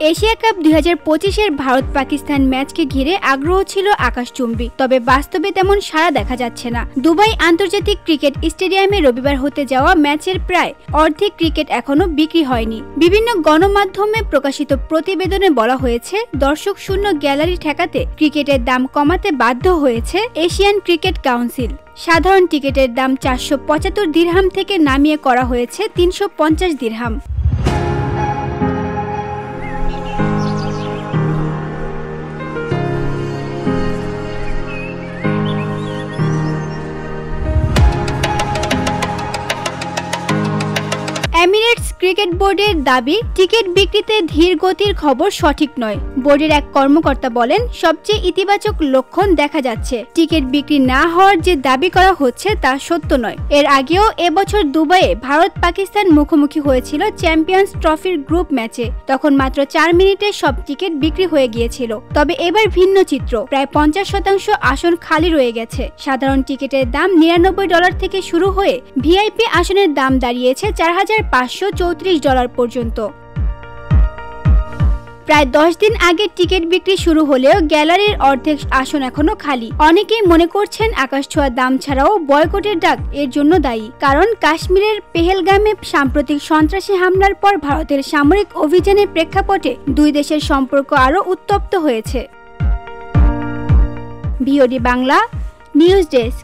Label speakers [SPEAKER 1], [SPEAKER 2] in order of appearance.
[SPEAKER 1] Asia cup 2025-এর Bharat Pakistan ম্যাচকে ঘিরে আগ্রহ ছিল আকাশচুম্বী, তবে বাস্তবে তেমন সাড়া দেখা যাচ্ছে না। দুবাই আন্তর্জাতিক ক্রিকেট স্টেডিয়ামে রবিবার হতে যাওয়া ম্যাচের প্রায় অর্ধেক ক্রিকেট এখনো বিক্রি হয়নি। বিভিন্ন গণমাধ্যমে প্রকাশিত প্রতিবেদনে বলা হয়েছে, দর্শক শূন্য গ্যালারি ঠেকাতে ক্রিকেটের দাম কমাতে বাধ্য হয়েছে এশিয়ান ক্রিকেট কাউন্সিল। সাধারণ টিকিটের দাম 475 দিরহাম থেকে নামিয়ে করা হয়েছে 350 দিরহাম। এমিরেটস ক্রিকেট বোর্ডের দাবি, টিকিট বিক্রিতে ধীর গতির খবর সঠিক নয়। বোর্ডের এক কর্মকর্তা বলেন, সবচেয়ে ইতিবাচক লক্ষণ দেখা যাচ্ছে। টিকিট বিক্রি না হওয়ার যে দাবি করা হচ্ছে তা সত্য নয়। এর আগেও এবছর দুবাইয়ে ভারত পাকিস্তান মুখোমুখি হয়েছিল চ্যাম্পিয়ন্স ট্রফির গ্রুপ ম্যাচে। তখন মাত্র 4 মিনিটে সব টিকিট বিক্রি হয়ে গিয়েছিল। তবে এবার ভিন্ন চিত্র, প্রায় 50% আসন খালি রয়ে গেছে। সাধারণ টিকিটের দাম $99 থেকে শুরু হয়ে ভিআইপি আসনের দাম দাঁড়িয়েছে $4,534 পর্যন্ত। প্রায় 10 দিন আগে টিকিট বিক্রি শুরু হলেও গ্যালারির অর্ধেক আসন এখনো খালি। অনেকেই মনে করছেন আকাশছোঁয়া দাম ছাড়াও বয়কটের ডাক এর জন্য দায়ী। কারণ কাশ্মীরের পেহেলগামে সাম্প্রতিক সন্ত্রাসী হামলার পর ভারতের সামরিক অভিযানের প্রেক্ষাপটে দুই দেশের সম্পর্ক আরও উত্তপ্ত হয়েছে। VOD Bangla news desk.